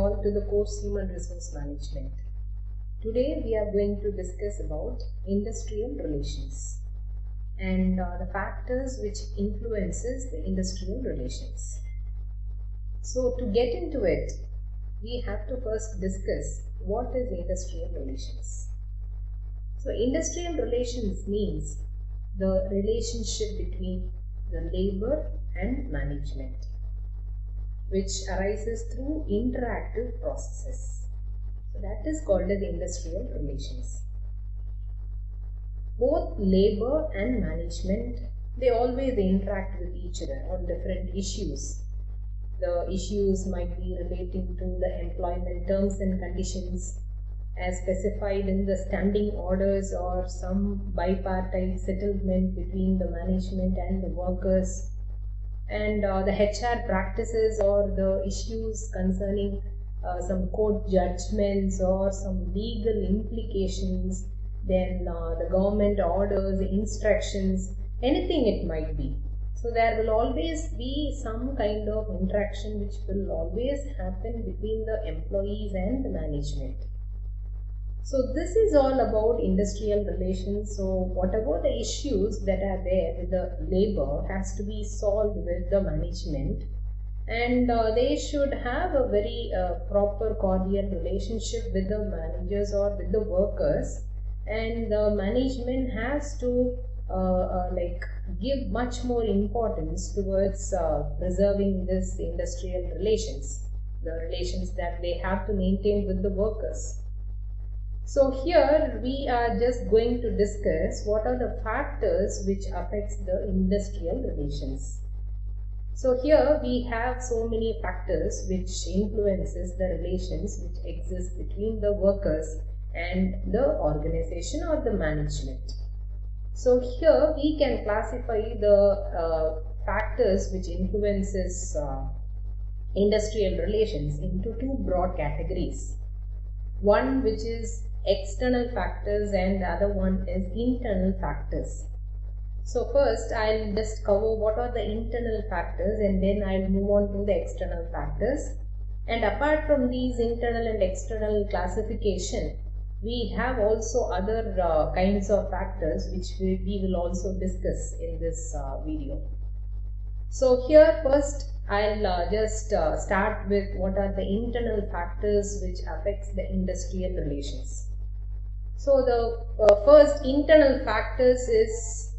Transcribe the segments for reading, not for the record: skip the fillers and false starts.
all to the course Human Resource Management. Today we are going to discuss about industrial relations and the factors which influences the industrial relations. So to get into it, we have to first discuss what is industrial relations. So industrial relations means the relationship between the labor and management, which arises through interactive processes. So that is called as industrial relations. Both labor and management, they always interact with each other on different issues. The issues might be relating to the employment terms and conditions as specified in the standing orders, or some bipartite settlement between the management and the workers, and the HR practices or the issues concerning some court judgments or some legal implications, then the government orders, instructions, anything it might be. So there will always be some kind of interaction which will always happen between the employees and the management. So this is all about industrial relations. So whatever the issues that are there with the labor has to be solved with the management, and they should have a very proper cordial relationship with the managers or with the workers, and the management has to give much more importance towards preserving this industrial relations, the relations that they have to maintain with the workers. So here we are just going to discuss what are the factors which affects the industrial relations. So here we have so many factors which influences the relations which exist between the workers and the organization or the management. So here we can classify the factors which influences industrial relations into two broad categories. One which is external factors and the other one is internal factors. So first I'll just cover what are the internal factors, and then I'll move on to the external factors. And apart from these internal and external classification, we have also other kinds of factors which we will also discuss in this video. So here first I'll just start with what are the internal factors which affects the industrial relations. So the first internal factors is,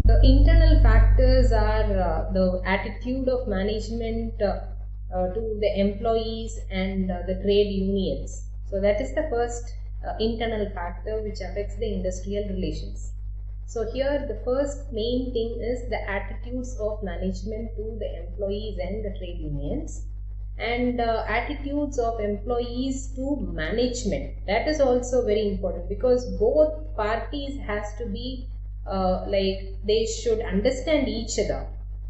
the internal factors are the attitude of management to the employees and the trade unions. So that is the first internal factor which affects the industrial relations. So here the first main thing is the attitudes of management to the employees and the trade unions, and attitudes of employees to management. That is also very important, because both parties has to be they should understand each other.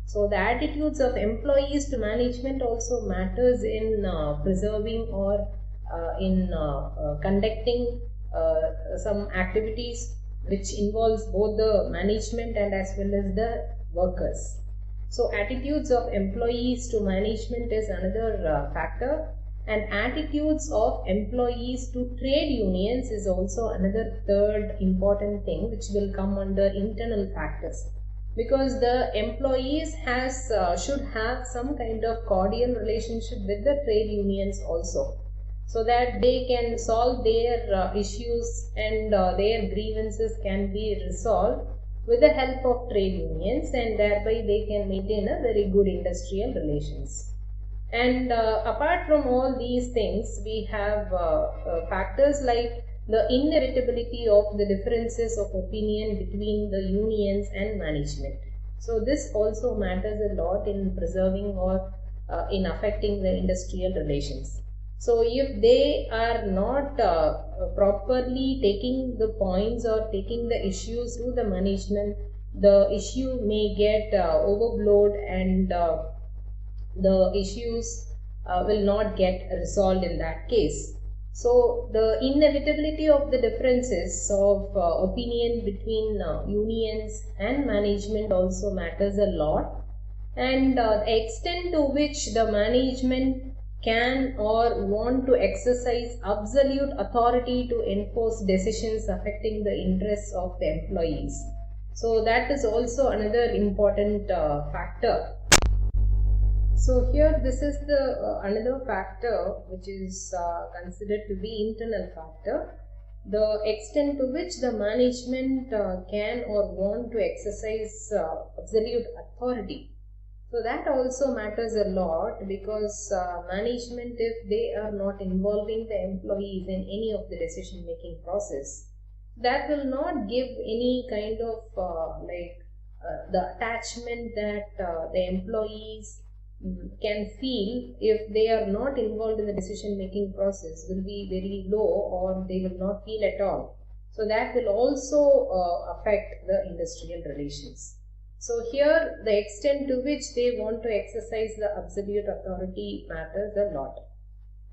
So the attitudes of employees to management also matters in preserving or in conducting some activities which involves both the management and as well as the workers. So attitudes of employees to management is another factor, and attitudes of employees to trade unions is also another third important thing which will come under internal factors, because the employees should have some kind of cordial relationship with the trade unions also, so that they can solve their issues and their grievances can be resolved with the help of trade unions, and thereby they can maintain a very good industrial relations. And apart from all these things, we have factors like the inevitability of the differences of opinion between the unions and management. So this also matters a lot in preserving or in affecting the industrial relations. So if they are not properly taking the points or taking the issues to the management, the issue may get overblown, and the issues will not get resolved in that case. So the inevitability of the differences of opinion between unions and management also matters a lot, and the extent to which the management can or want to exercise absolute authority to enforce decisions affecting the interests of the employees. So that is also another important factor. So here this is the another factor which is considered to be internal factor. The extent to which the management can or want to exercise absolute authority. So that also matters a lot, because management, if they are not involving the employees in any of the decision making process, that will not give any kind of the attachment that the employees can feel if they are not involved in the decision making process will be very low, or they will not feel at all. So that will also affect the industrial relations. So here the extent to which they want to exercise the absolute authority matters a lot.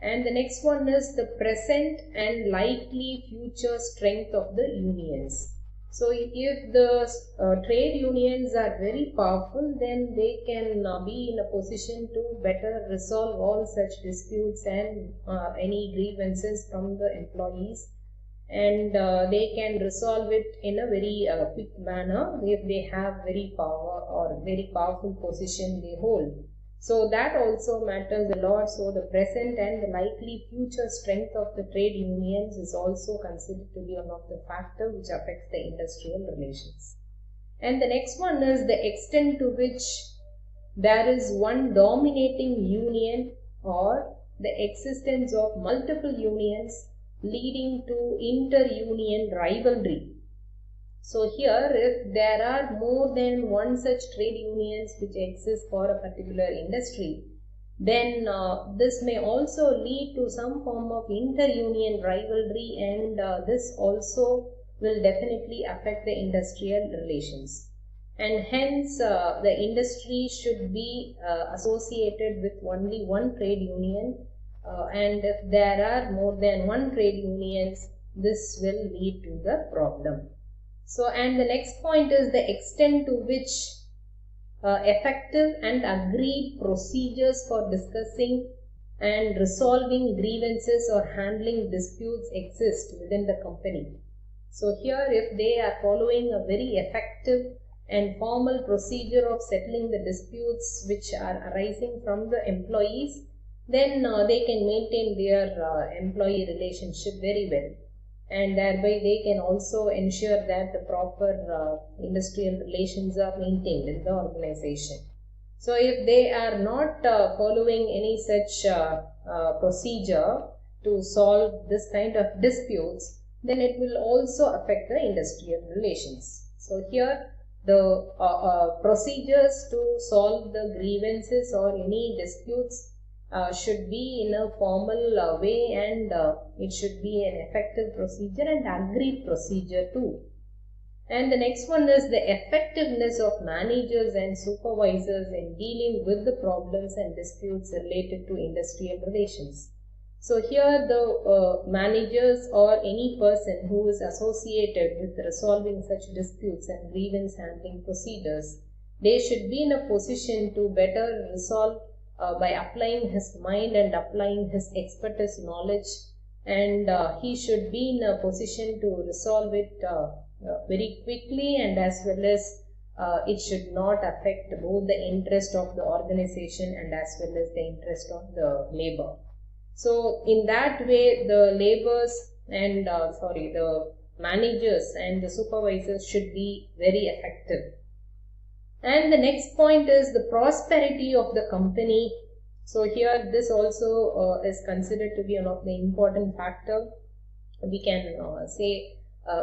And the next one is the present and likely future strength of the unions. So if the trade unions are very powerful, then they can be in a position to better resolve all such disputes and any grievances from the employees, and they can resolve it in a very quick manner if they have very power or very powerful position they hold. So that also matters a lot. So the present and the likely future strength of the trade unions is also considered to be one of the factors which affects the industrial relations. And the next one is the extent to which there is one dominating union or the existence of multiple unions leading to inter-union rivalry. So here, if there are more than one such trade unions which exist for a particular industry, then this may also lead to some form of inter-union rivalry, and this also will definitely affect the industrial relations. And hence, the industry should be associated with only one trade union, and if there are more than one trade unions, this will lead to the problem. So, and the next point is the extent to which effective and agreed procedures for discussing and resolving grievances or handling disputes exist within the company. So here, if they are following a very effective and formal procedure of settling the disputes which are arising from the employees, then they can maintain their employee relationship very well, and thereby they can also ensure that the proper industrial relations are maintained in the organization. So if they are not following any such procedure to solve this kind of disputes, then it will also affect the industrial relations. So here the procedures to solve the grievances or any disputes should be in a formal way, and it should be an effective procedure and agreed procedure too. And the next one is the effectiveness of managers and supervisors in dealing with the problems and disputes related to industrial relations. So here the managers or any person who is associated with resolving such disputes and grievance handling procedures, they should be in a position to better resolve by applying his mind and applying his expertise knowledge, and he should be in a position to resolve it very quickly, and as well as it should not affect both the interest of the organization and as well as the interest of the labor. So in that way, the laborers and the managers and the supervisors should be very effective. And the next point is the prosperity of the company. So here this also is considered to be one of the important factor. We can say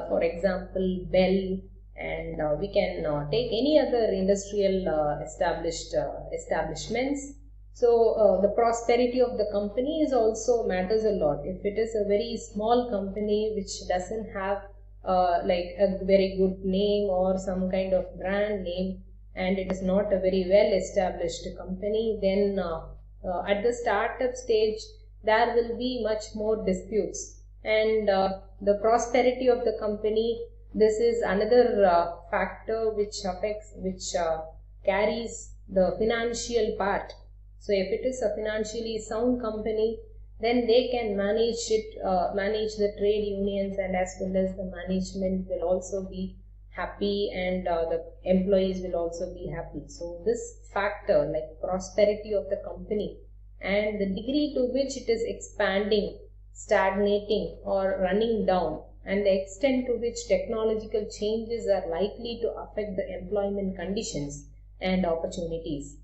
for example Bell, and we can take any other industrial establishments. So the prosperity of the company is also matters a lot. If it is a very small company which doesn't have like a very good name or some kind of brand name, and it is not a very well established company, then at the startup stage there will be much more disputes, and the prosperity of the company, this is another factor which affects, which carries the financial part. So if it is a financially sound company, then they can manage the trade unions, and as well as the management will also be happy, and the employees will also be happy. So this factor, like prosperity of the company and the degree to which it is expanding, stagnating, or running down, and the extent to which technological changes are likely to affect the employment conditions and opportunities.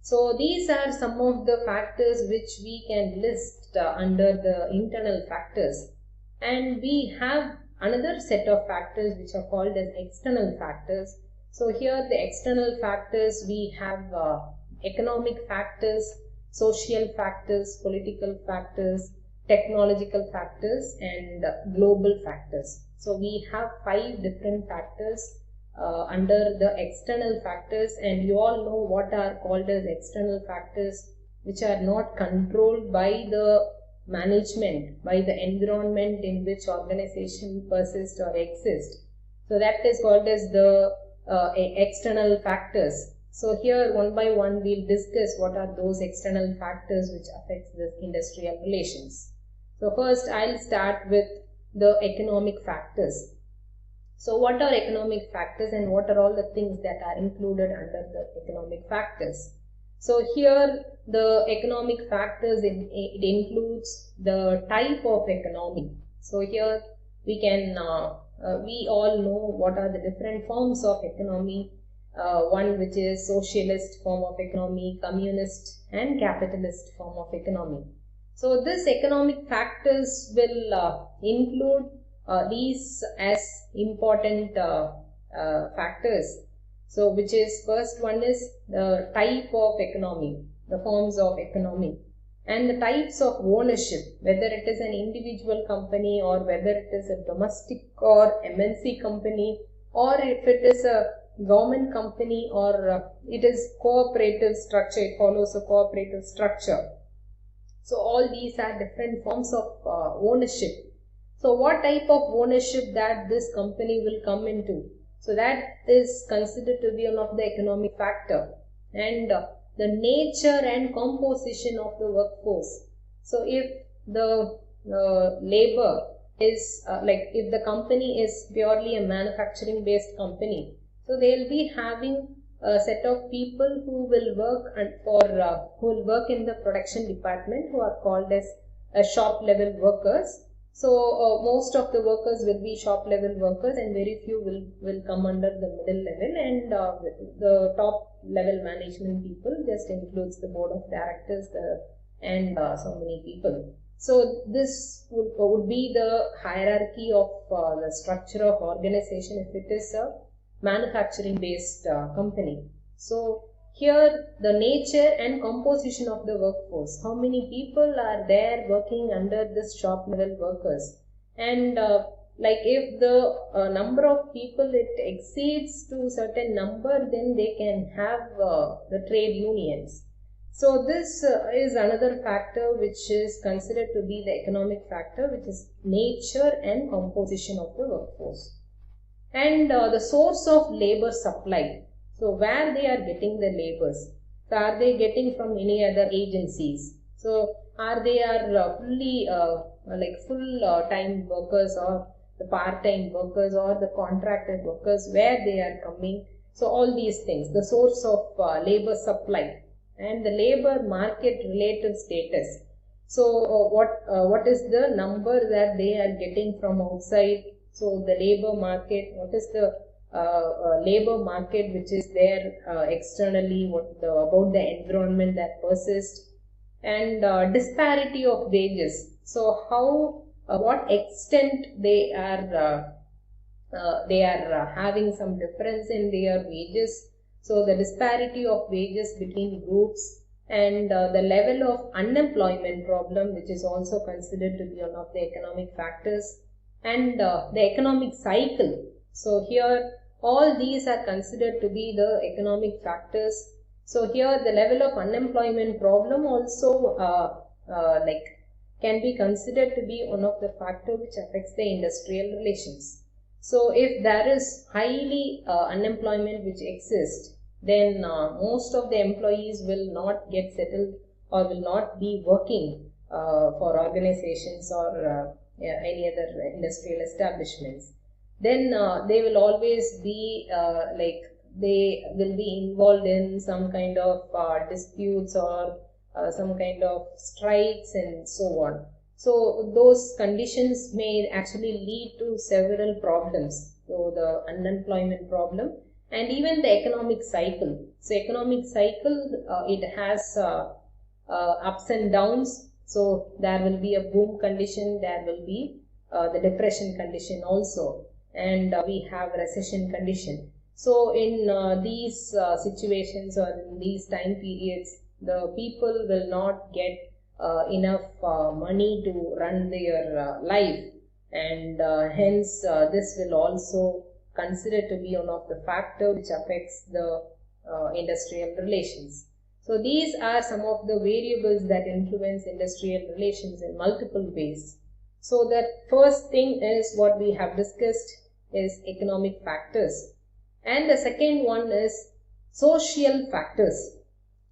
So these are some of the factors which we can list under the internal factors, and we have another set of factors which are called as external factors. So here the external factors, we have economic factors, social factors, political factors, technological factors, and global factors. So we have 5 different factors under the external factors, and you all know what are called as external factors, which are not controlled by the management, by the environment in which organization persists or exists. So that is called as the external factors. So here one by one we'll discuss what are those external factors which affects this industrial relations. So first I'll start with the economic factors. So what are economic factors, and what are all the things that are included under the economic factors? So here the economic factors, it includes the type of economy. So here we can we all know what are the different forms of economy. One which is socialist form of economy, communist and capitalist form of economy. So this economic factors will include these as important factors. So which is, first one is the type of economy, the forms of economy, and the types of ownership, whether it is an individual company or whether it is a domestic or MNC company, or if it is a government company, or it is cooperative structure, it follows a cooperative structure. So all these are different forms of ownership. So what type of ownership that this company will come into, so that is considered to be one of the economic factor. And the nature and composition of the workforce. So if the labor is if the company is purely a manufacturing based company, so they will be having a set of people who will work who will work in the production department, who are called as shop level workers. So most of the workers will be shop level workers, and very few will come under the middle level, and the top level management people just includes the board of directors and so many people. So this would be the hierarchy of the structure of organization if it is a manufacturing based company. So here the nature and composition of the workforce, how many people are there working under this shop level workers, and if the number of people it exceeds to certain number, then they can have the trade unions. So this is another factor which is considered to be the economic factor, which is nature and composition of the workforce. And the source of labor supply. So where they are getting the labors. So are they getting from any other agencies? So are they fully full time workers, or the part-time workers, or the contracted workers, where they are coming? So all these things, the source of labor supply, and the labor market relative status. So what is the number that they are getting from outside? So the labor market, what is the labor market which is there externally, about the environment that persists, and disparity of wages. So how what extent they are having some difference in their wages. So the disparity of wages between groups, and the level of unemployment problem, which is also considered to be one of the economic factors, and the economic cycle. So here all these are considered to be the economic factors. So here the level of unemployment problem also can be considered to be one of the factors which affects the industrial relations. So if there is highly unemployment which exists, then most of the employees will not get settled or will not be working for organizations or any other industrial establishments. Then they will always be they will be involved in some kind of disputes or some kind of strikes and so on. So those conditions may actually lead to several problems. So the unemployment problem and even the economic cycle. So economic cycle, it has ups and downs. So there will be a boom condition, there will be the depression condition also, and we have recession condition. So in these situations or in these time periods, the people will not get enough money to run their life, and hence this will also considered to be one of the factors which affects the industrial relations. So these are some of the variables that influence industrial relations in multiple ways. So the first thing is what we have discussed is economic factors, and the second one is social factors.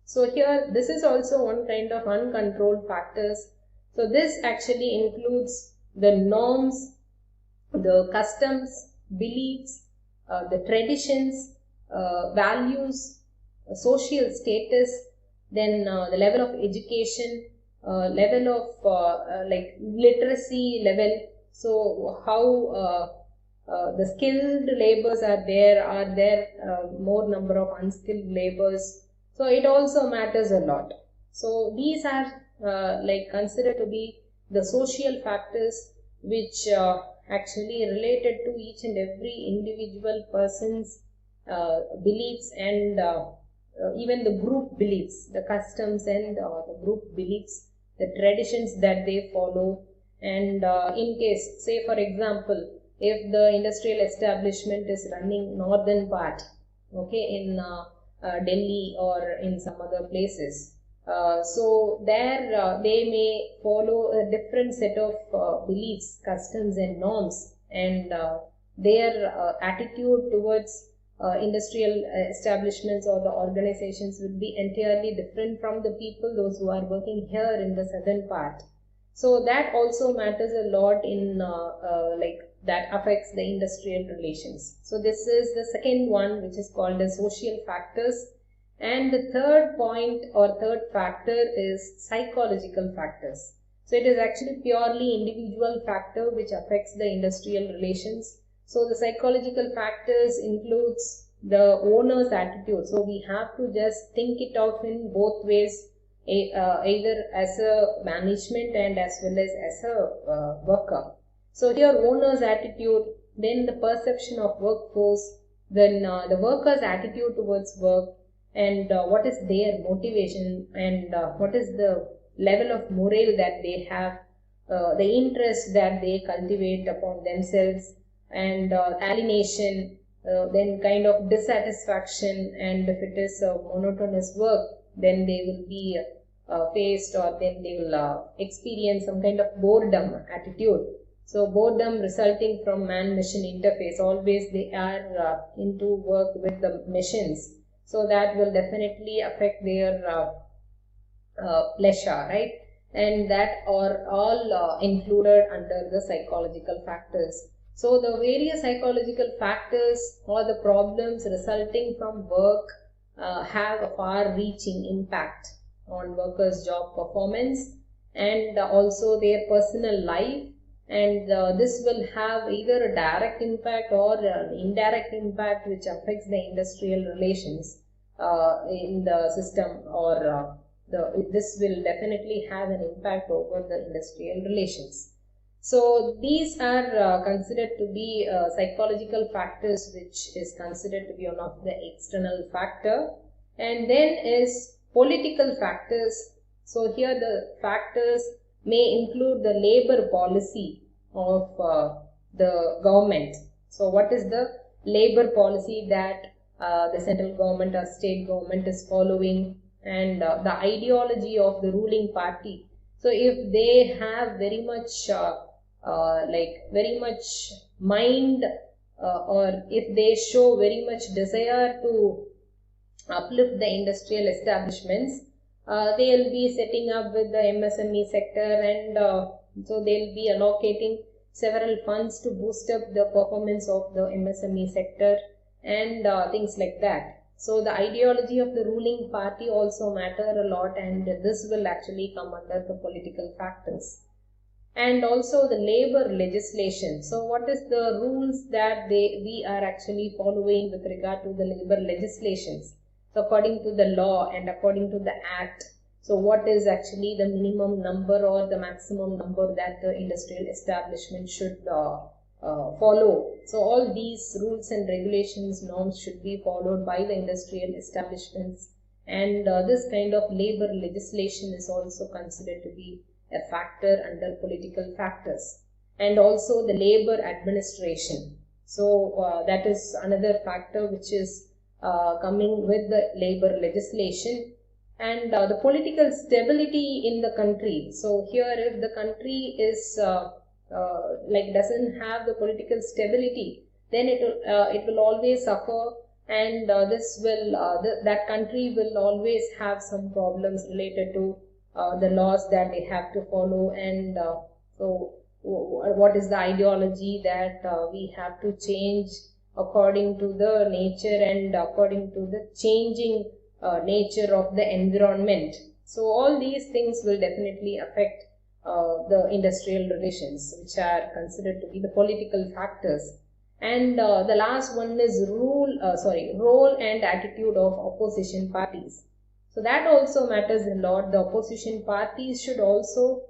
So here this is also one kind of uncontrolled factors. So this actually includes the norms, the customs, beliefs, the traditions, values, social status, then the level of education, level of like literacy level. So how the skilled laborers are there more number of unskilled laborers. So it also matters a lot. So these are like considered to be the social factors which actually related to each and every individual person's beliefs and even the group beliefs, the customs and the group beliefs, the traditions that they follow. And in case, say for example, if the industrial establishment is running northern part, okay, in Delhi or in some other places, so there they may follow a different set of beliefs, customs and norms, and their attitude towards industrial establishments or the organizations will be entirely different from the people, those who are working here in the southern part. So that also matters a lot in like that affects the industrial relations. So this is the second one, which is called the social factors. And the third point or third factor is psychological factors. So it is actually purely individual factor which affects the industrial relations. So the psychological factors includes the owner's attitude. So we have to just think it out in both ways, either as a management and as well as a worker. So here owner's attitude, then the perception of workforce, then the worker's attitude towards work, and what is their motivation, and what is the level of morale that they have, the interest that they cultivate upon themselves, and alienation, then kind of dissatisfaction, and if it is a monotonous work, then they will be faced, or then they will experience some kind of boredom attitude. So boredom resulting from man-machine interface, always they are into work with the machines. So that will definitely affect their pleasure, right? And that are all included under the psychological factors. So the various psychological factors or the problems resulting from work have a far-reaching impact on workers' job performance and also their personal life, and this will have either a direct impact or an indirect impact which affects the industrial relations in the system, or this will definitely have an impact over the industrial relations. So these are considered to be psychological factors, which is considered to be one of the external factor. And then is political factors. So here the factors may include the labor policy of the government. So what is the labor policy that the central government or state government is following, and the ideology of the ruling party. So if they have very much very much mind, or if they show very much desire to uplift the industrial establishments. They'll be setting up with the MSME sector, and so they'll be allocating several funds to boost up the performance of the MSME sector and things like that. So the ideology of the ruling party also matter a lot, and this will actually come under the political factors. And also the labor legislation. So what is the rules that we are actually following with regard to the labor legislations? So according to the law and according to the act, so what is actually the minimum number or the maximum number that the industrial establishment should follow? So all these rules and regulations, norms should be followed by the industrial establishments, and this kind of labor legislation is also considered to be a factor under political factors. And also the labor administration. So that is another factor which is coming with the labor legislation. And the political stability in the country. So here, if the country is doesn't have the political stability, then it will always suffer, and this will that country will always have some problems related to the laws that they have to follow, and so what is the ideology that we have to change according to the nature and according to the changing nature of the environment. So all these things will definitely affect the industrial relations, which are considered to be the political factors. And the last one is role and attitude of opposition parties. So that also matters a lot. The opposition parties should also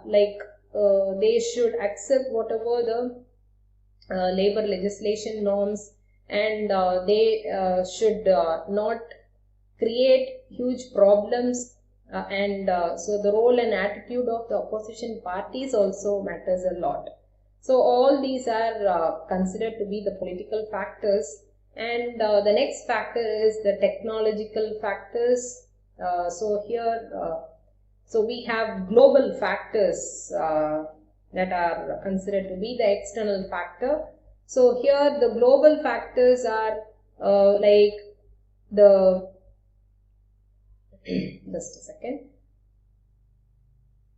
they should accept whatever the labor legislation norms, and they should not create huge problems, and so the role and attitude of the opposition parties also matters a lot. So all these are considered to be the political factors. And the next factor is the technological factors. So here so we have global factors that are considered to be the external factor. So here the global factors are like the just a second.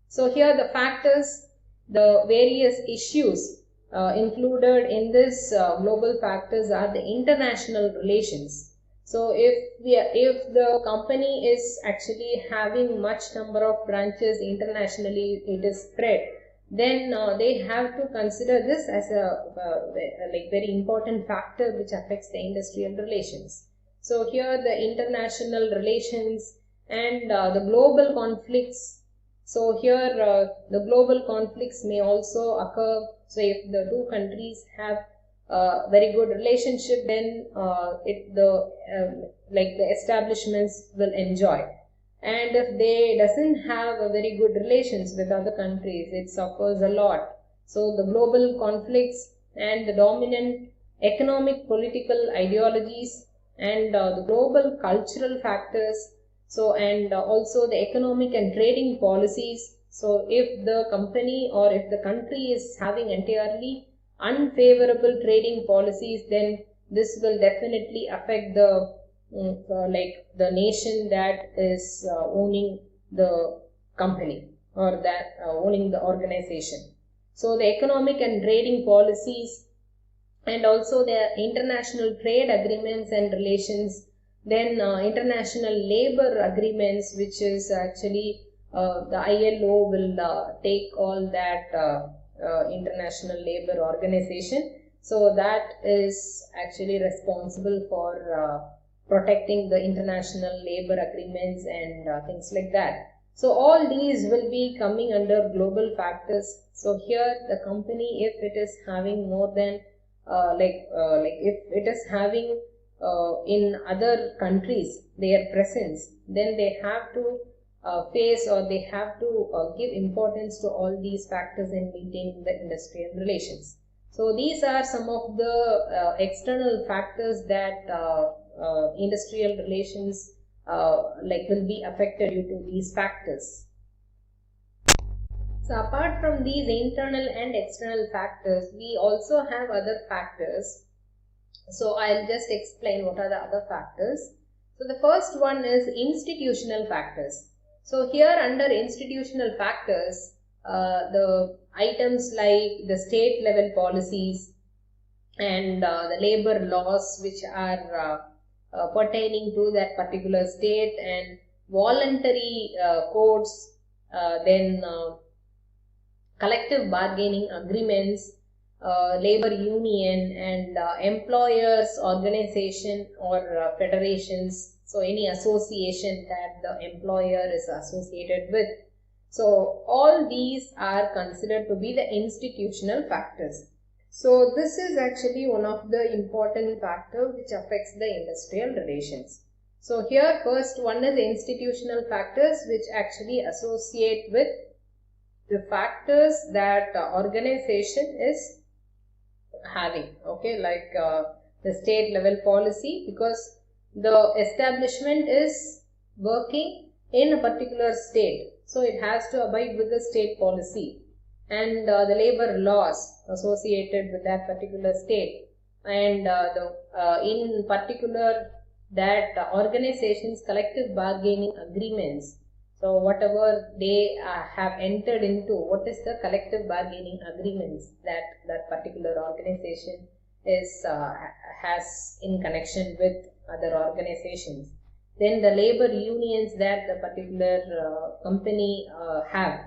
So here the factors, the various issues included in this global factors are the international relations. So if the company is actually having much number of branches internationally, it is spread, then they have to consider this as a very important factor which affects the industrial relations. So here the international relations and the global conflicts. So here the global conflicts may also occur. So if the two countries have a very good relationship, then the establishments will enjoy. And if they doesn't have a very good relations with other countries, it suffers a lot. So the global conflicts and the dominant economic political ideologies and the global cultural factors, so and also the economic and trading policies. So if the company or if the country is having entirely unfavorable trading policies, then this will definitely affect the the nation that is owning the company or that owning the organization. So the economic and trading policies and also the international trade agreements and relations, then international labor agreements, which is actually the ILO will take all that international labor organization. So that is actually responsible for protecting the international labor agreements and things like that. So all these will be coming under global factors. So here the company, if it is having more than if it is having in other countries their presence, then they have to face or they have to give importance to all these factors in meeting the industrial relations. So these are some of the external factors that industrial relations will be affected due to these factors. So apart from these internal and external factors, we also have other factors. So I'll just explain what are the other factors. So the first one is institutional factors. So here under institutional factors, the items like the state level policies and the labor laws which are pertaining to that particular state, and voluntary codes, then collective bargaining agreements, labor union, and employers organization or federations, so any association that the employer is associated with. So all these are considered to be the institutional factors. So this is actually one of the important factors which affects the industrial relations. So here first one is institutional factors which actually associate with the factors that organization is having, okay, like the state level policy, because the establishment is working in a particular state, so it has to abide with the state policy, and the labor laws associated with that particular state, and in particular that organizations collective bargaining agreements. So whatever they have entered into, what is the collective bargaining agreements that that particular organization is has in connection with other organizations. Then the labor unions that the particular company have.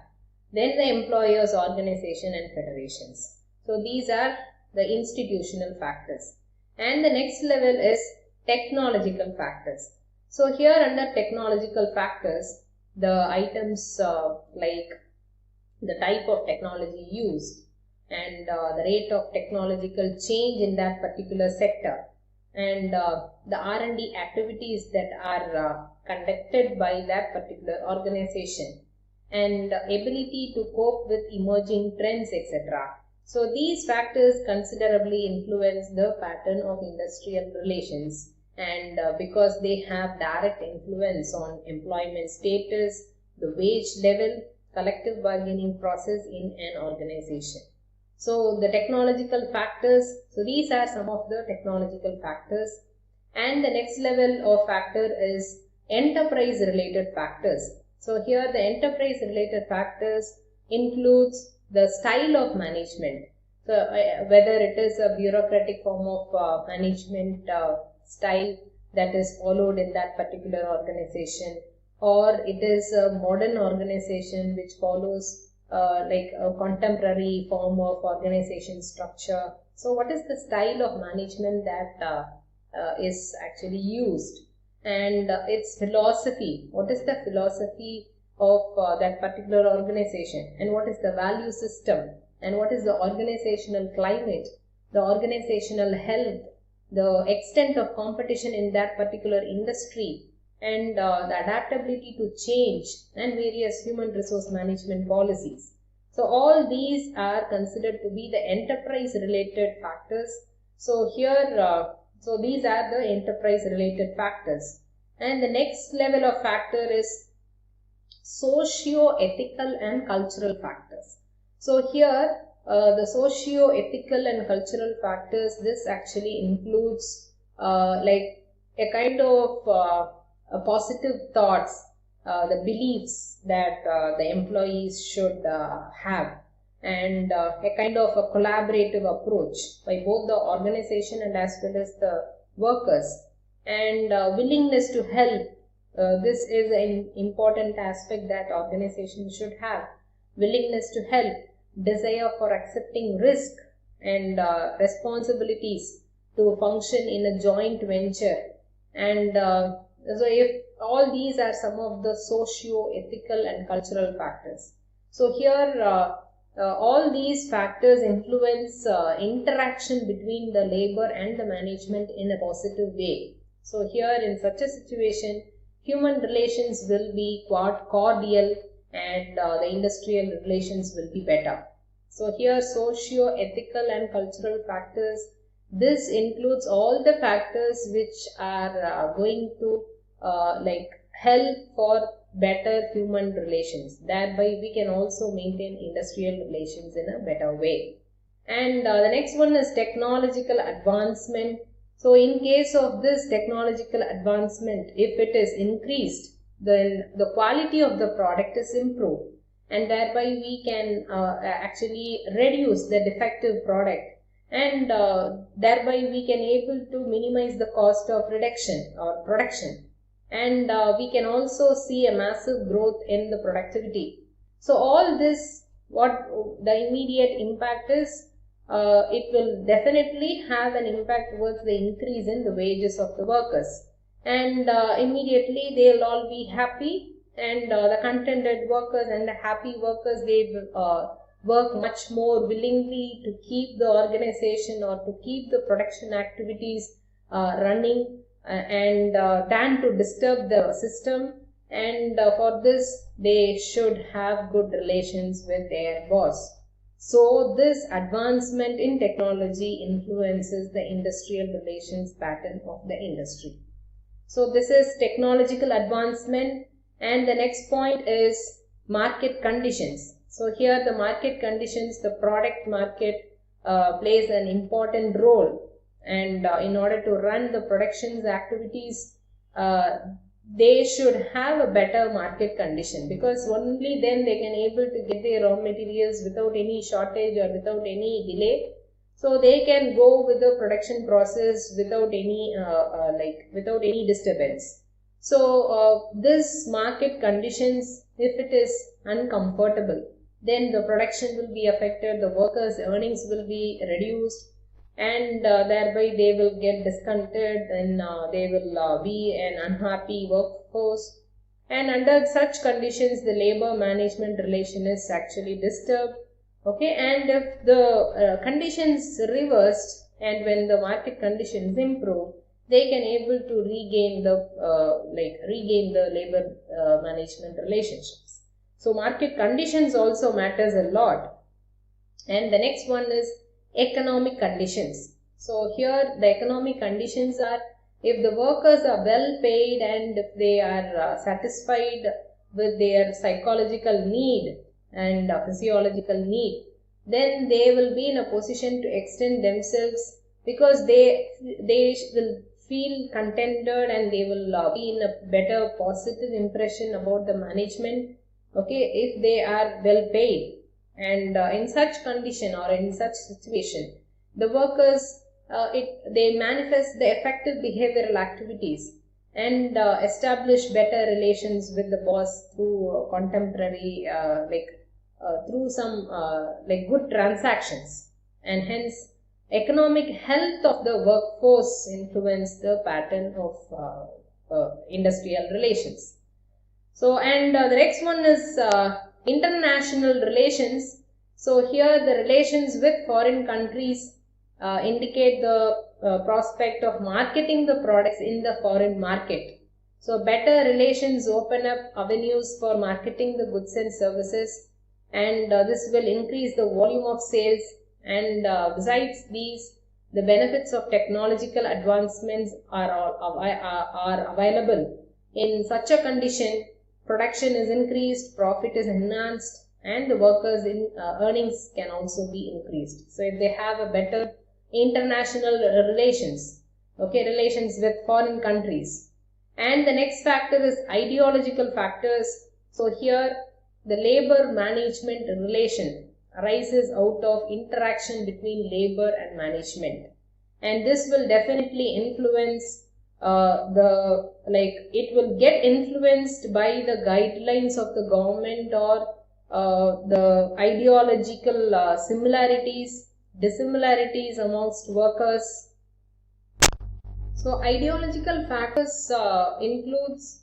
Then the employers organization and federations. So these are the institutional factors. And the next level is technological factors. So here under technological factors, the items like the type of technology used, and the rate of technological change in that particular sector, and the R&D activities that are conducted by that particular organization, and ability to cope with emerging trends, etc. So these factors considerably influence the pattern of industrial relations, and because they have direct influence on employment status, the wage level, collective bargaining process in an organization. So the technological factors, so these are some of the technological factors. And the next level of factor is enterprise related factors. So here the enterprise related factors includes the style of management. So whether it is a bureaucratic form of management style that is followed in that particular organization, or it is a modern organization which follows like a contemporary form of organization structure. So what is the style of management that is actually used, and its philosophy, what is the philosophy of that particular organization, and what is the value system, and what is the organizational climate, the organizational health, the extent of competition in that particular industry, and the adaptability to change, and various human resource management policies. So all these are considered to be the enterprise related factors. So here, so these are the enterprise related factors. And the next level of factor is socio-ethical and cultural factors. So here the socio-ethical and cultural factors, this actually includes like a kind of positive thoughts, the beliefs that the employees should have, and a kind of a collaborative approach by both the organization and as well as the workers, and willingness to help. This is an important aspect that organizations should have. Willingness to help, desire for accepting risk and responsibilities to function in a joint venture, and so if all these are some of the socio-ethical and cultural factors. So here all these factors influence interaction between the labor and the management in a positive way. So here in such a situation, human relations will be cordial, and the industrial relations will be better. So here socio-ethical and cultural factors, this includes all the factors which are going to like help for better human relations. Thereby we can also maintain industrial relations in a better way. And the next one is technological advancement. So in case of this technological advancement, if it is increased, then the quality of the product is improved, and thereby we can actually reduce the defective product, and thereby we can able to minimize the cost of reduction or production, and we can also see a massive growth in the productivity. So all this, what the immediate impact is, it will definitely have an impact towards the increase in the wages of the workers, and immediately they'll all be happy, and the contented workers and the happy workers, they will work much more willingly to keep the organization or to keep the production activities running, and than to disturb the system, and for this they should have good relations with their boss. So this advancement in technology influences the industrial relations pattern of the industry. So this is technological advancement, and the next point is market conditions. So here the market conditions, the product market plays an important role, and in order to run the productions activities, they should have a better market condition, because only then they can able to get their raw materials without any shortage or without any delay. So they can go with the production process without any without any disturbance. So this market conditions, if it is uncomfortable, then the production will be affected, the workers' earnings will be reduced, and thereby they will get discontented, and they will be an unhappy workforce, and under such conditions the labor management relation is actually disturbed. Okay, and if the conditions reversed, and when the market conditions improve, they can able to regain the labor management relationships. So market conditions also matters a lot. And the next one is economic conditions. So here the economic conditions are, if the workers are well paid and if they are satisfied with their psychological need and physiological need, then they will be in a position to extend themselves, because they will feel contented, and they will be in a better positive impression about the management, okay, if they are well paid. And in such condition or in such situation, the workers they manifest the effective behavioral activities, and establish better relations with the boss through contemporary through some good transactions, and hence economic health of the workforce influence the pattern of industrial relations. So, and the next one is international relations. So here the relations with foreign countries indicate the prospect of marketing the products in the foreign market. So better relations open up avenues for marketing the goods and services, and this will increase the volume of sales. And besides these, the benefits of technological advancements are available. In such a condition, production is increased, profit is enhanced, and the workers' earnings can also be increased. So if they have a better international relations, okay, relations with foreign countries. And the next factor is ideological factors. So here the labor management relation arises out of interaction between labor and management, and this will definitely influence it will get influenced by the guidelines of the government, or the ideological similarities, dissimilarities amongst workers. So ideological factors includes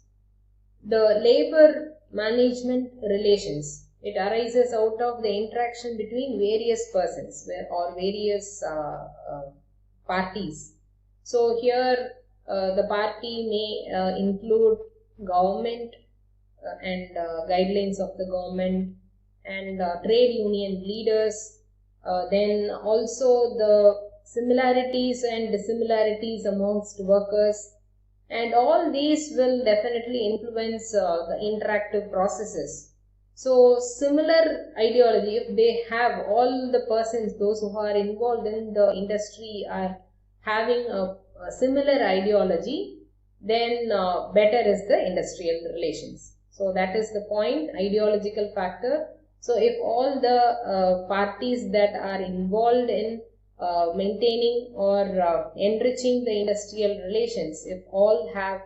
the labor management relations. It arises out of the interaction between various persons or various parties. So here the party may include government and guidelines of the government, and trade union leaders, then also the similarities and dissimilarities amongst workers, and all these will definitely influence the interactive processes. So similar ideology, if they have all the persons, those who are involved in the industry are having a a similar ideology, then better is the industrial relations. So that is the point, ideological factor. So if all the parties that are involved in maintaining or enriching the industrial relations, if all have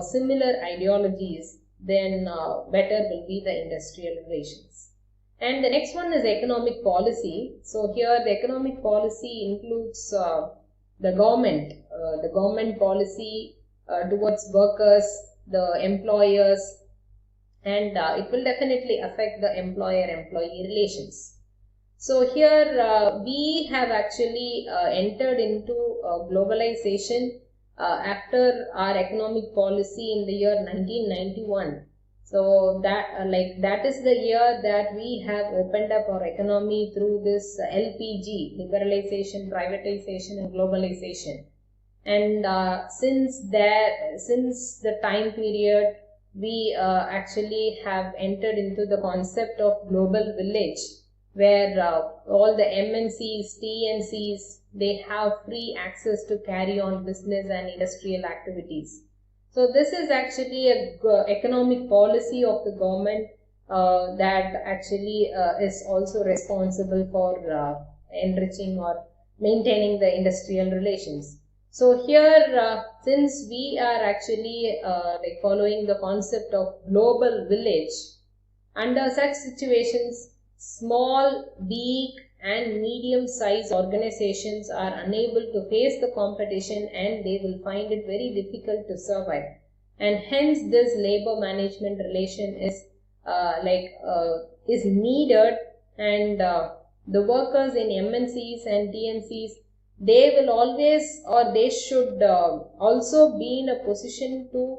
similar ideologies, then better will be the industrial relations. And the next one is economic policy. So here the economic policy includes the government policy towards workers, the employers, and it will definitely affect the employer-employee relations. So here we have actually entered into globalization after our economic policy in the year 1991. So that is the year that we have opened up our economy through this LPG, liberalization, privatization, and globalization. And since the time period, we actually have entered into the concept of global village, where all the MNCs, TNCs, they have free access to carry on business and industrial activities. So this is actually a economic policy of the government that actually is also responsible for enriching or maintaining the industrial relations. So here, since we are actually following the concept of global village, under such situations, small, big, and medium-sized organizations are unable to face the competition, and they will find it very difficult to survive. And hence, this labor management relation is needed, and the workers in MNCs and TNCs, they will always, or they should also be in a position to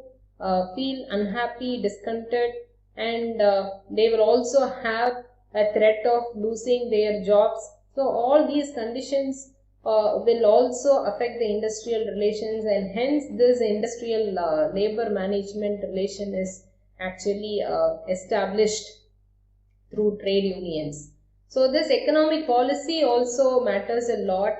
feel unhappy, discontented, and they will also have a threat of losing their jobs. So all these conditions will also affect the industrial relations, and hence this industrial labor management relation is actually established through trade unions. So this economic policy also matters a lot.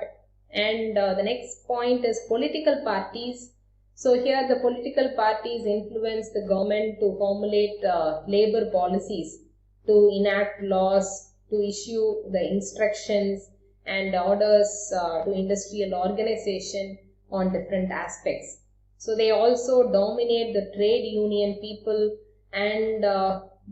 And the next point is political parties. So here the political parties influence the government to formulate labor policies, to enact laws, to issue the instructions and orders to industrial organization on different aspects. So they also dominate the trade union people, and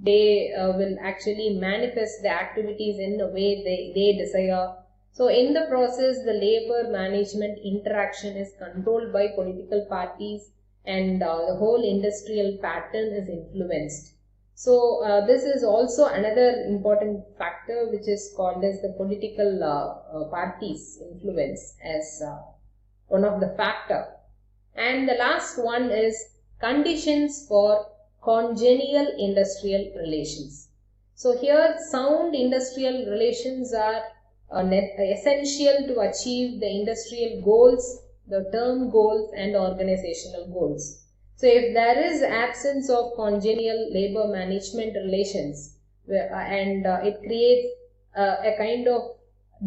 they will actually manifest the activities in the way they desire. So in the process, the labor management interaction is controlled by political parties, and the whole industrial pattern is influenced. So this is also another important factor, which is called as the political parties influence as one of the factor. And the last one is conditions for congenial industrial relations. So here sound industrial relations are essential to achieve the industrial goals, the term goals, and organizational goals. So if there is absence of congenial labor management relations, and it creates a kind of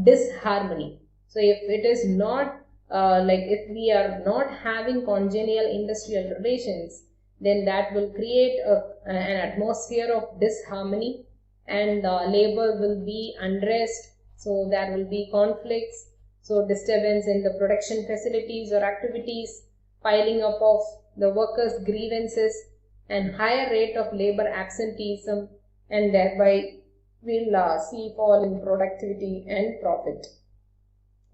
disharmony. So if it is not if we are not having congenial industrial relations, then that will create an atmosphere of disharmony, and labor will be unrest. So there will be conflicts, so disturbance in the production facilities or activities, piling up of the workers' grievances, and higher rate of labor absenteeism, and thereby we'll see fall in productivity and profit.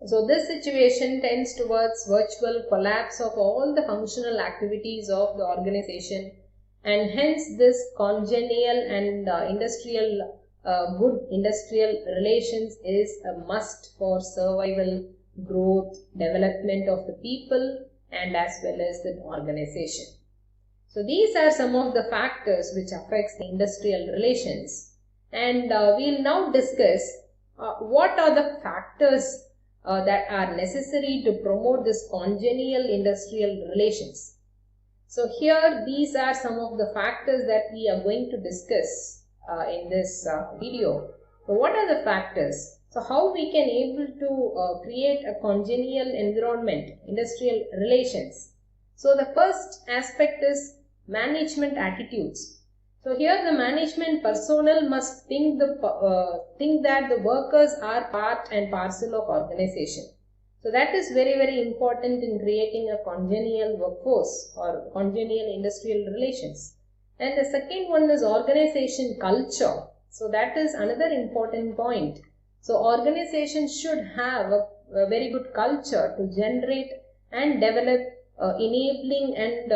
So this situation tends towards virtual collapse of all the functional activities of the organization, and hence this congenial and good industrial relations is a must for survival, growth, development of the people, and as well as the organization. So these are some of the factors which affects the industrial relations, and we'll now discuss what are the factors that are necessary to promote this congenial industrial relations. So here these are some of the factors that we are going to discuss in this video. So what are the factors? So how we can able to create a congenial environment, industrial relations. So the first aspect is management attitudes. So here the management personnel must think that the workers are part and parcel of organization. So that is very, very important in creating a congenial workforce or congenial industrial relations. And the second one is organization culture. So that is another important point. So organizations should have a very good culture to generate and develop enabling and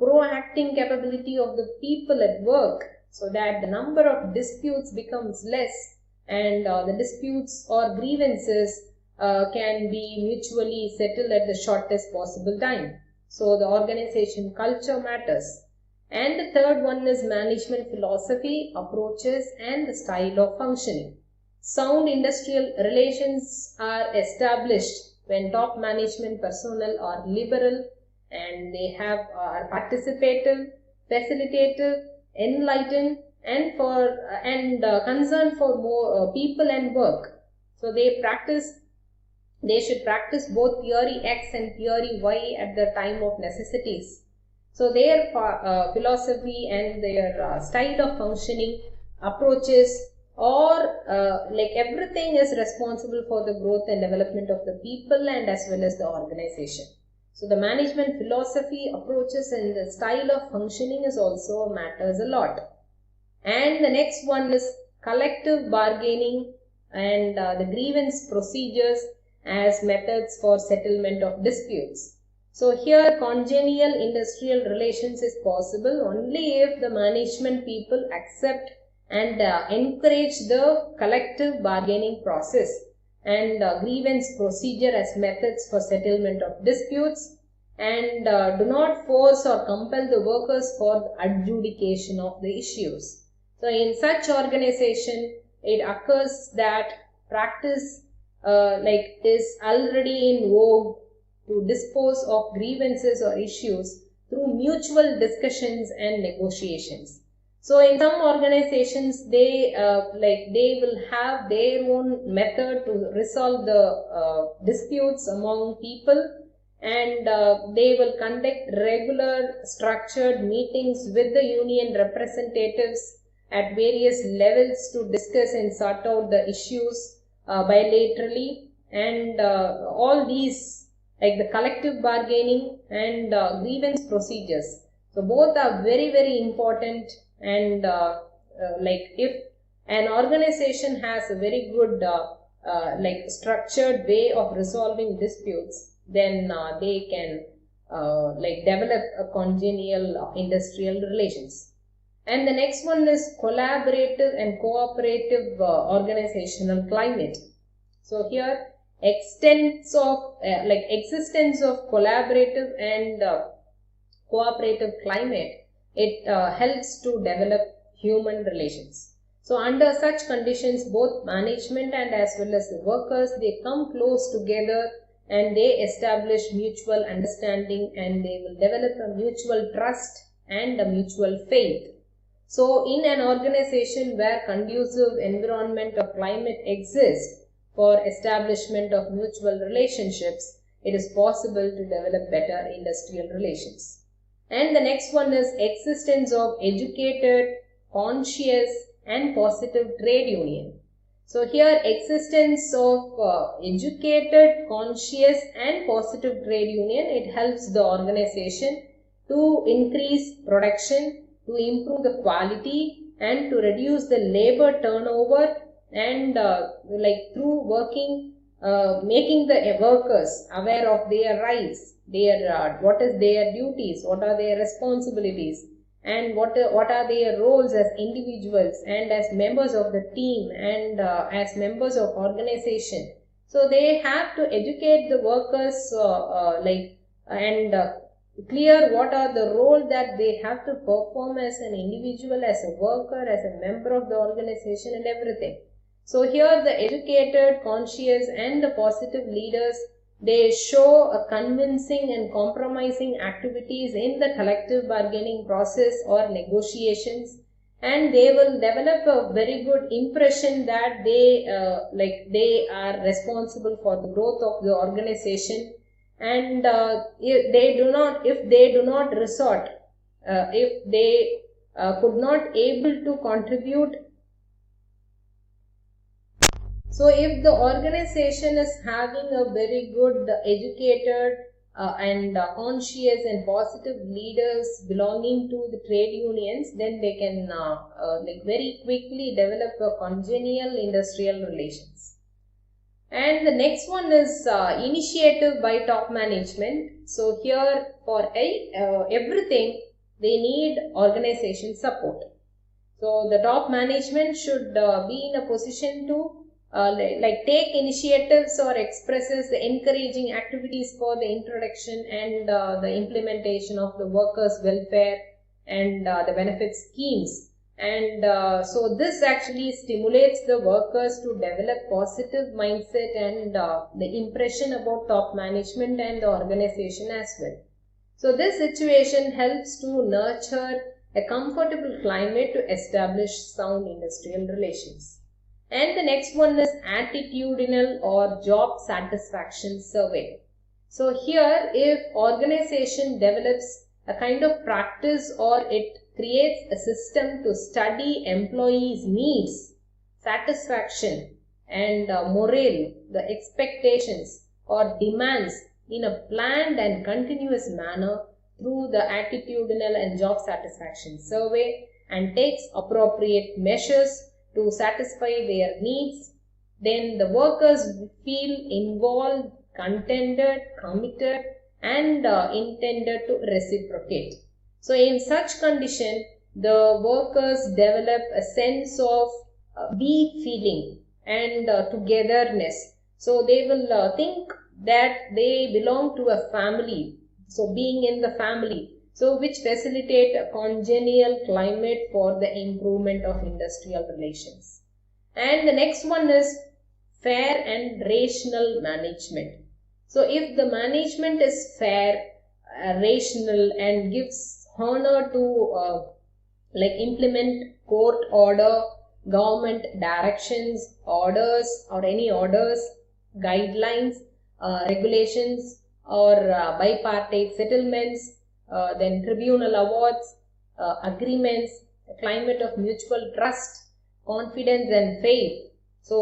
proacting capability of the people at work, so that the number of disputes becomes less and the disputes or grievances can be mutually settled at the shortest possible time. So the organization culture matters. And the third one is management philosophy, approaches and the style of functioning. Sound industrial relations are established when top management personnel are liberal and they are participative, facilitative, enlightened and concerned for more people and work. So they should practice both theory X and theory Y at the time of necessities. So their philosophy and their style of functioning, approaches, or everything is responsible for the growth and development of the people and as well as the organization. So the management philosophy, approaches and the style of functioning is also matters a lot. And the next one is collective bargaining and the grievance procedures as methods for settlement of disputes. So here congenial industrial relations is possible only if the management people accept and encourage the collective bargaining process and grievance procedure as methods for settlement of disputes, and do not force or compel the workers for the adjudication of the issues. So in such organization, it occurs that practice is already in vogue to dispose of grievances or issues through mutual discussions and negotiations. So in some organizations, they will have their own method to resolve the disputes among people, and they will conduct regular structured meetings with the union representatives at various levels to discuss and sort out the issues bilaterally, and all these like the collective bargaining and grievance procedures. So both are very, very important, and if an organization has a very good structured way of resolving disputes, then they can develop a congenial industrial relations. And the next one is collaborative and cooperative organizational climate. So here existence of collaborative and cooperative climate, it helps to develop human relations. So under such conditions, both management and as well as the workers, they come close together and they establish mutual understanding, and they will develop a mutual trust and a mutual faith. So in an organization where conducive environment or climate exists for establishment of mutual relationships, it is possible to develop better industrial relations. And the next one is existence of educated, conscious and positive trade union. So here existence of educated, conscious and positive trade union, it helps the organization to increase production, to improve the quality and to reduce the labor turnover, and through working, making the workers aware of their rights, their what is their duties, what are their responsibilities, and what are their roles as individuals and as members of the team and as members of organization. So they have to educate the workers and clear what are the role that they have to perform as an individual, as a worker, as a member of the organization and everything. So here the educated, conscious and the positive leaders, they show a convincing and compromising activities in the collective bargaining process or negotiations, and they will develop a very good impression that they are responsible for the growth of the organization. And if they do not resort, if they could not able to contribute. So if the organization is having a very good educated and conscious and positive leaders belonging to the trade unions, then they can very quickly develop a congenial industrial relations. And the next one is initiative by top management. So here for everything they need organization support. So the top management should be in a position to take initiatives or expresses the encouraging activities for the introduction and the implementation of the workers' welfare and the benefit schemes. And so this actually stimulates the workers to develop positive mindset and the impression about top management and the organization as well. So this situation helps to nurture a comfortable climate to establish sound industrial relations. And the next one is attitudinal or job satisfaction survey. So here, if organization develops a kind of practice or it creates a system to study employees' needs, satisfaction and morale, the expectations or demands in a planned and continuous manner through the attitudinal and job satisfaction survey, and takes appropriate measures to satisfy their needs, then the workers feel involved, contented, committed and intended to reciprocate. So in such condition, the workers develop a sense of we feeling and togetherness. So they will think that they belong to a family. So being in the family, so which facilitate a congenial climate for the improvement of industrial relations. And the next one is fair and rational management. So if the management is fair, rational and gives honor to implement court order, government directions, orders or any orders, guidelines, regulations or bipartite settlements, then tribunal awards, agreements, a climate of mutual trust, confidence and faith. So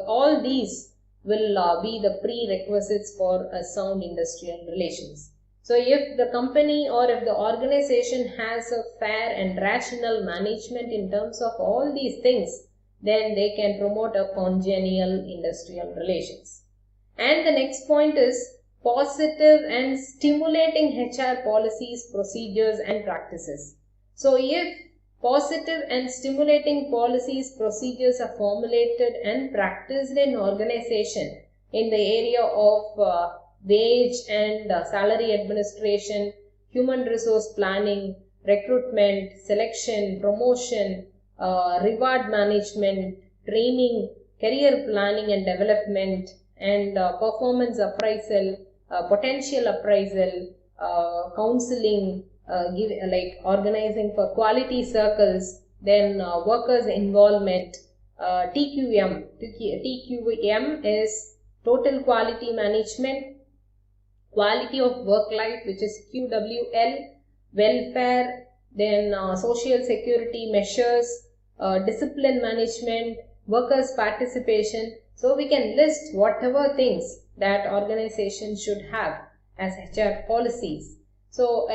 all these will be the prerequisites for a sound industrial relations. So if the company or if the organization has a fair and rational management in terms of all these things, then they can promote a congenial industrial relations. And the next point is positive and stimulating HR policies, procedures and practices. So if positive and stimulating policies, procedures are formulated and practiced in organization in the area of wage and salary administration, human resource planning, recruitment, selection, promotion, reward management, training, career planning and development, and performance appraisal, potential appraisal, counseling, organizing for quality circles, then workers involvement, TQM. TQM is total quality management, quality of work life, which is QWL, welfare, then social security measures, discipline management, workers participation. So we can list whatever things that organization should have as HR policies. So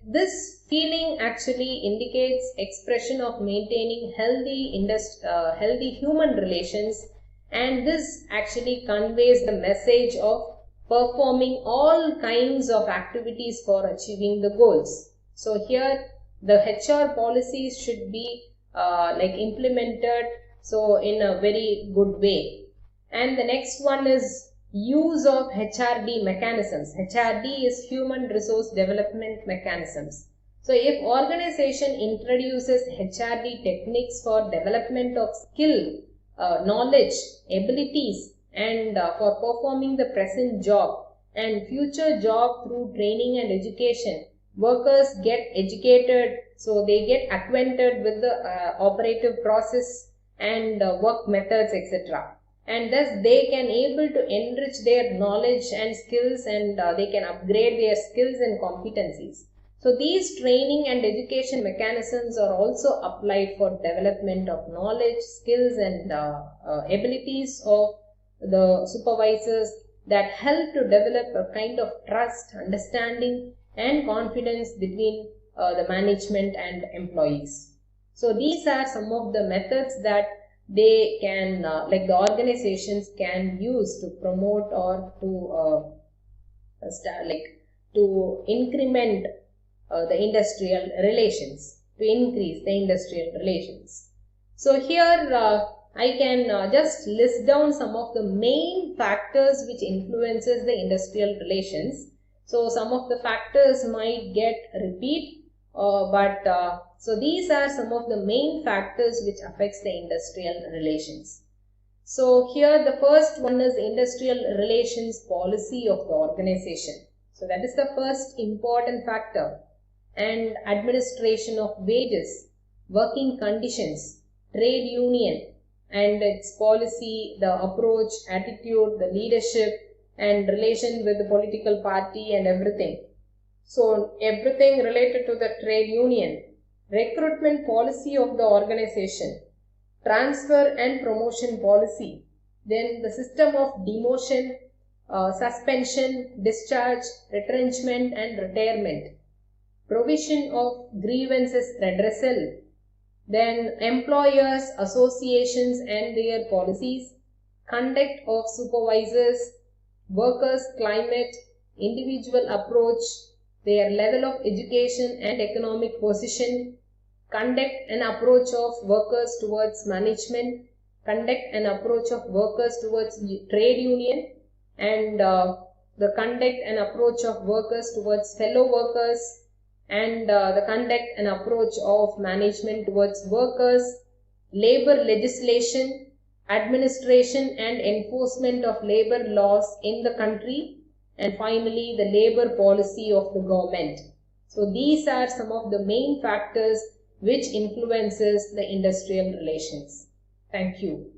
this feeling actually indicates expression of maintaining healthy human relations, and this actually conveys the message of performing all kinds of activities for achieving the goals. So here the HR policies should be implemented so in a very good way. And the next one is use of HRD mechanisms. HRD is human resource development mechanisms. So if organization introduces HRD techniques for development of skill, knowledge, abilities and for performing the present job and future job through training and education, workers get educated, So they get acquainted with the operative process and work methods, etc. And thus they can able to enrich their knowledge and skills, and they can upgrade their skills and competencies. So these training and education mechanisms are also applied for development of knowledge, skills and abilities of the supervisors that help to develop a kind of trust, understanding and confidence between the management and employees. So these are some of the methods that they can, like the organizations can use to promote or to increment the industrial relations, to increase the industrial relations. So here I can just list down some of the main factors which influences the industrial relations. So some of the factors might get repeat, so these are some of the main factors which affects the industrial relations. So here the first one is industrial relations policy of the organization. So that is the first important factor. And administration of wages, working conditions, trade union and its policy, the approach, attitude, the leadership and relation with the political party and everything. So everything related to the trade union, recruitment policy of the organization, transfer and promotion policy, then the system of demotion, suspension, discharge, retrenchment and retirement, provision of grievances redressal, then employers, associations and their policies, conduct of supervisors, workers' climate, individual approach, their level of education and economic position, conduct and approach of workers towards management, conduct and approach of workers towards trade union, and the conduct and approach of workers towards fellow workers, and the conduct and approach of management towards workers, labor legislation, administration and enforcement of labor laws in the country, and finally the labor policy of the government. So these are some of the main factors which influences the industrial relations. Thank you.